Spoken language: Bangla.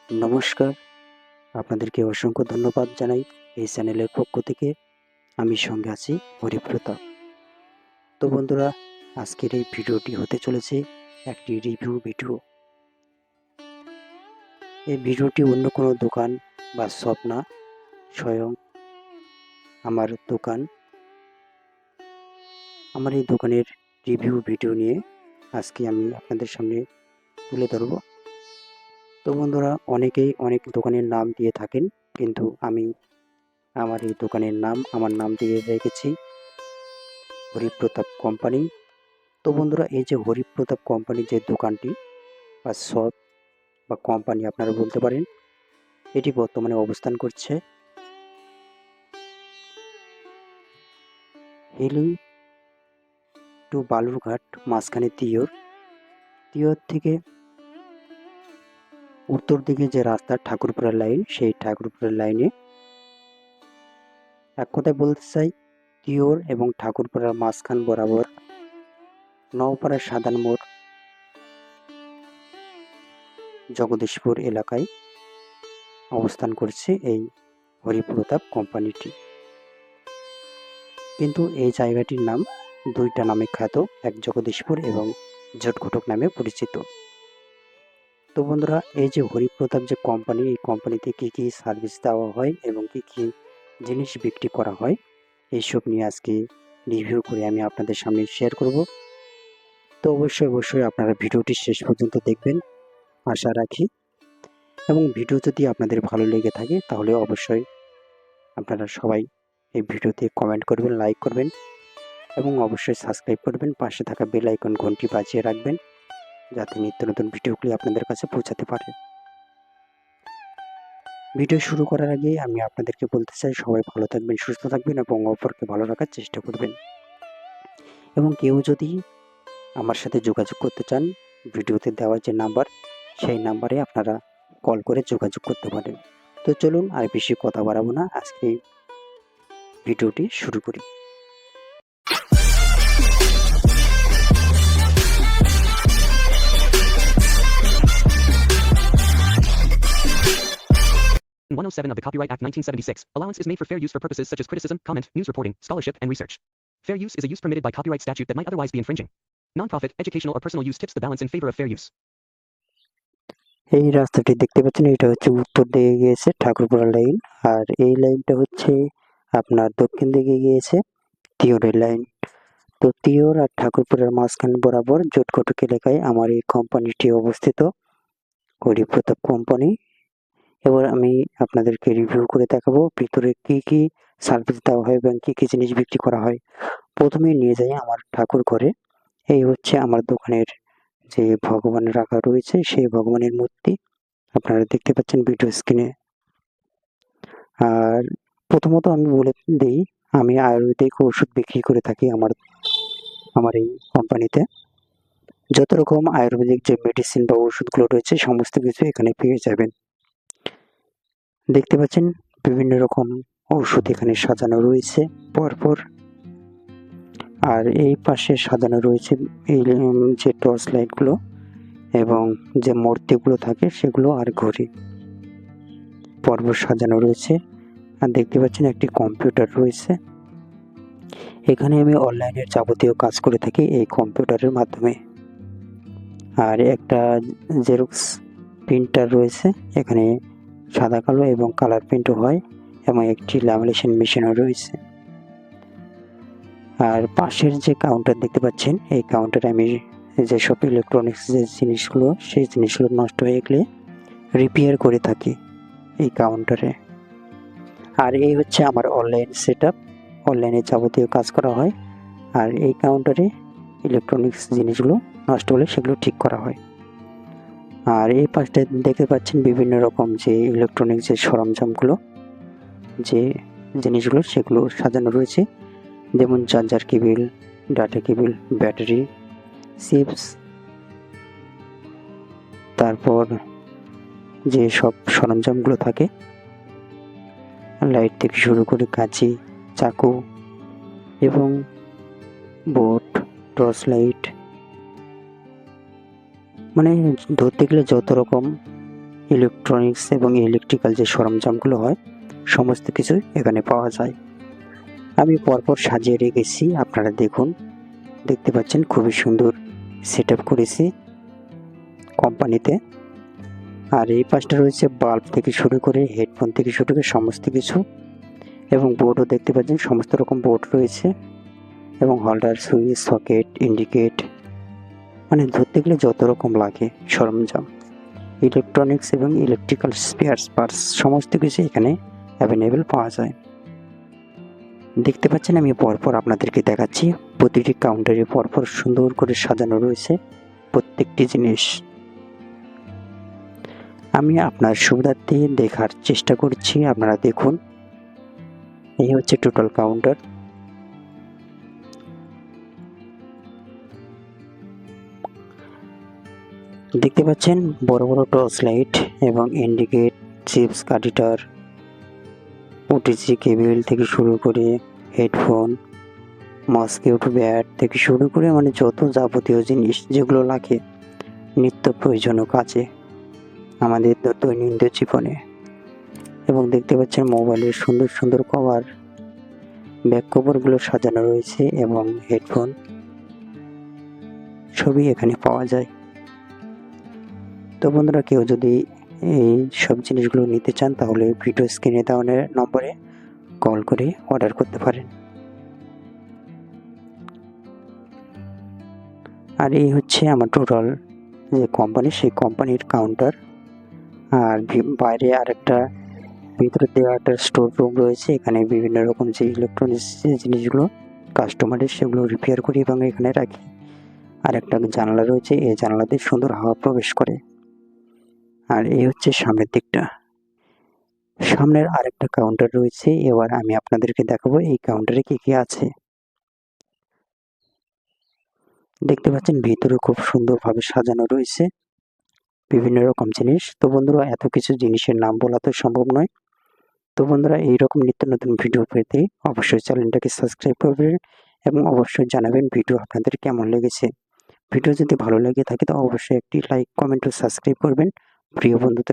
নমস্কার, আপনাদেরকে অসংখ্য ধন্যবাদ জানাই এই চ্যানেলের পক্ষ থেকে। আমি সঙ্গে আছি হরিপ্রতাপ। তো বন্ধুরা, আজকের এই ভিডিওটি হতে চলেছে একটি রিভিউ ভিডিও। এই ভিডিওটি অন্য কোনো দোকান বা শপ না, স্বয়ং আমার দোকান। আমার এই দোকানের রিভিউ ভিডিও নিয়ে আজকে আমি আপনাদের সামনে তুলে ধরব। তো বন্ধুরা, অনেকেই অনেক দোকানের নাম দিয়ে থাকেন, কিন্তু আমি আমার এই দোকানের নাম আমার নাম দিয়ে রেখেছি হরিপ্রতাপ কোম্পানি। তো বন্ধুরা, এই যে হরিপ্রতাপ কোম্পানির যে দোকানটি বা শপ বা কোম্পানি আপনারা বলতে পারেন, এটি বর্তমানে অবস্থান করছে হিলি টু বালুরঘাট, মাঝখানে তিয়র থেকে উত্তর দিকে যে রাস্তা ঠাকুরপুরা লাইন, সেই ঠাকুরপুরা লাইনে, এক কথায় বলতে চাই তিয়র এবং ঠাকুরপুরার মাঝখান বরাবর নওপাড়া সাদান মোড় জগদীশপুর এলাকায় অবস্থান করছে এই হরিপ্রতাপ কোম্পানিটি। কিন্তু এই জায়গাটির নাম দুইটা নামে খ্যাত, এক জগদীশপুর এবং জটঘটক নামে পরিচিত। তো বন্ধুরা, এই যে হরিপ্রতাপ যে কোম্পানি, এই কোম্পানিতে কী কী সার্ভিস দেওয়া হয় এবং কী কী জিনিস বিক্রি করা হয়, এইসব নিয়ে আজকে রিভিউ করে আমি আপনাদের সামনে শেয়ার করব। তো অবশ্যই আপনারা ভিডিওটি শেষ পর্যন্ত দেখবেন আশা রাখি, এবং ভিডিও যদি আপনাদের ভালো লেগে থাকে তাহলে অবশ্যই আপনারা সবাই এই ভিডিওতে কমেন্ট করবেন, লাইক করবেন এবং অবশ্যই সাবস্ক্রাইব করবেন। পাশে থাকা বেল আইকন ঘন্টি বাজিয়ে রাখবেন, যাতে নিত্য নতুন ভিডিওগুলি আপনাদের কাছে পৌঁছাতে পারে। ভিডিও শুরু করার আগে আমি আপনাদেরকে বলতে চাই, সবাই ভালো থাকবেন, সুস্থ থাকবেন এবং অপরকে ভালো রাখার চেষ্টা করবেন। এবং কেউ যদি আমার সাথে যোগাযোগ করতে চান, ভিডিওতে দেওয়া যে নাম্বার, সেই নাম্বারে আপনারা কল করে যোগাযোগ করতে পারেন। তো চলুন আর বেশি কথা বাড়াবো না, আজকে ভিডিওটি শুরু করি। 107 of the Copyright Act 1976, allowance is made for fair use for purposes such as criticism, comment, news reporting, scholarship, and research. Fair use is a use permitted by copyright statute that might otherwise be infringing. Non-profit, educational, or personal use tips the balance in favor of fair use. এই রাস্তাটি দেখতে পাচ্ছেন, এটা হচ্ছে উত্তর দিকে গিয়েছে ঠাকুরপুরা লাইন, আর এই লাইনটা হচ্ছে আপনার দক্ষিণ দিকে গিয়েছে তিয়রের লাইন। তো তিয়র আর ঠাকুরপুরার মাঝখান বরাবর জটঘটক এলাকায় আমার এই কোম্পানিটি অবস্থিত, হরিপ্রতাপ কোম্পানি। এবার আমি আপনাদেরকে রিভিউ করে দেখাবো ভিতরে কি কি সার্ভিস দেওয়া হয় এবং কি কি জিনিস বিক্রি করা হয়। প্রথমে নিয়ে যাই আমার ঠাকুর ঘরে। এই হচ্ছে আমার দোকানের যে ভগবান রাখা রয়েছে, সেই ভগবানের মূর্তি আপনারা দেখতে পাচ্ছেন ভিডিও স্ক্রিনে। আর প্রথমত আমি বলে দিই, আমি আয়ুর্বেদিক ওষুধ বিক্রি করে থাকি আমার এই কোম্পানিতে। যত রকম আয়ুর্বেদিক যে মেডিসিন বা ওষুধগুলো রয়েছে, সমস্ত কিছু এখানে পেয়ে যাবেন। দেখতে পাচ্ছেন বিভিন্ন রকম ওষুধ এখানে সাজানো রয়েছে পরপর। আর এই পাশে সাজানো রয়েছে এই যে টর্চ লাইটগুলো এবং যে মূর্তিগুলো থাকে সেগুলো, আর ঘড়ি পরপর সাজানো রয়েছে। আর দেখতে পাচ্ছেন একটি কম্পিউটার রয়েছে। এখানে আমি অনলাইনের যাবতীয় কাজ করে থাকি এই কম্পিউটারের মাধ্যমে। আর একটা জেরক্স প্রিন্টার রয়েছে, এখানে সাদা কালো এবং কালার প্রিন্টও হয়, এবং একটি ল্যামিনেশন মেশিনও রয়েছে। আর পাশের যে কাউন্টার দেখতে পাচ্ছেন, এই কাউন্টারে আমি যেসব ইলেকট্রনিক্স যে জিনিসগুলো, সেই জিনিসগুলো নষ্ট হয়ে গেলে রিপেয়ার করে থাকি এই কাউন্টারে। আর এই হচ্ছে আমার অনলাইন সেট আপ, অনলাইনে যাবতীয় কাজ করা হয়। আর এই কাউন্টারে ইলেকট্রনিক্স জিনিসগুলো নষ্ট হলে সেগুলো ঠিক করা হয়। আর এই পাশটা দেখতে পাচ্ছেন বিভিন্ন রকম যে ইলেকট্রনিক্স যে সরঞ্জামগুলো, যে জিনিসগুলো, সেগুলো সাজানো রয়েছে, যেমন charger cable, data cable, battery, chips, তারপর যে সব সরঞ্জামগুলো থাকে, লাইট থেকে শুরু করে কাঁচি, চাকু এবং বোর্ড, টর্চ লাইট, মানে ধরতে গেলে যত রকম ইলেকট্রনিক্স এবং ইলেকট্রিক্যাল যে সরঞ্জামগুলো হয় সমস্ত কিছু এখানে পাওয়া যায়। আমি পরপর সাজিয়ে রেখেছি, আপনারা দেখুন, দেখতে পাচ্ছেন খুবই সুন্দর সেট আপ করেছি কোম্পানিতে। আর এই পাশটা রয়েছে বাল্ব থেকে শুরু করে হেডফোন থেকে শুরু করে সমস্ত কিছু, এবং বোর্ডও দেখতে পাচ্ছেন সমস্ত রকম বোর্ড রয়েছে, এবং হোল্ডার, সুইচ, সকেট, ইন্ডিকেট, মানে ধরতে গেলে যত রকম লাগে সরঞ্জাম, ইলেকট্রনিক্স এবং ইলেকট্রিক্যাল স্পেয়ার পার্টস সমস্ত কিছু এখানে অ্যাভেলেবেল পাওয়া যায়। দেখতে পাচ্ছেন আমি পরপর আপনাদেরকে দেখাচ্ছি, প্রতিটি কাউন্টারে পরপর সুন্দর করে সাজানো রয়েছে প্রত্যেকটি জিনিস। আমি আপনার সুবিধার্থে দেখার চেষ্টা করছি, আপনারা দেখুন। এই হচ্ছে টোটাল কাউন্টার। দেখতে পাচ্ছেন বড় বড় টর্চ লাইট এবং ইন্ডিকেট, চিপস কাটিটার, ওটিজি কেবল থেকে শুরু করে হেডফোন, মসকিউটো ব্যাট থেকে শুরু করে মানে যত যাবতীয় জিনিস যেগুলো লাগে নিত্য প্রয়োজনীয় কাজে আমাদের দৈনন্দিন জীবনে। এবং দেখতে পাচ্ছেন মোবাইলের সুন্দর সুন্দর কভার, ব্যাক কভারগুলো সাজানো রয়েছে, এবং হেডফোন সবই এখানে পাওয়া যায়। তো বন্ধুরা, কেউ যদি এই সব জিনিসগুলো নিতে চান তাহলে ভিডিও স্ক্রিনে দেওয়া নম্বরে কল করে অর্ডার করতে পারেন। আর এই হচ্ছে আমার টোটাল যে কোম্পানি, সেই কোম্পানির কাউন্টার। আর বাইরে আরেকটা ভিতরে দেওয়া একটা স্টোর রুম রয়েছে, এখানে বিভিন্ন রকম যে ইলেকট্রনিক্স যে জিনিসগুলো কাস্টমারের সেগুলো রিপেয়ার করি এবং এখানে রাখি। আর একটা জানালা রয়েছে, এই জানালাতে সুন্দর হাওয়া প্রবেশ করে। আর এই হচ্ছে সামনের দিকটা, সামনের আরেকটা কাউন্টার রয়েছে। এবার আমি আপনাদেরকে দেখাবো এই কাউন্টারে কি কি আছে। দেখতে পাচ্ছেন ভিতরে খুব সুন্দরভাবে সাজানো রয়েছে বিভিন্ন রকম জিনিস। তো বন্ধুরা, এত কিছু জিনিসের নাম বলা তো সম্ভব নয়। তো বন্ধুরা, এইরকম নিত্য নতুন ভিডিও পেতে অবশ্যই চ্যানেলটাকে সাবস্ক্রাইব করবেন এবং অবশ্যই জানাবেন ভিডিও আপনাদের কেমন লেগেছে। ভিডিও যদি ভালো লেগে থাকে তো অবশ্যই একটি লাইক, কমেন্ট ও সাবস্ক্রাইব করবেন প্রিয় বন্ধুদের।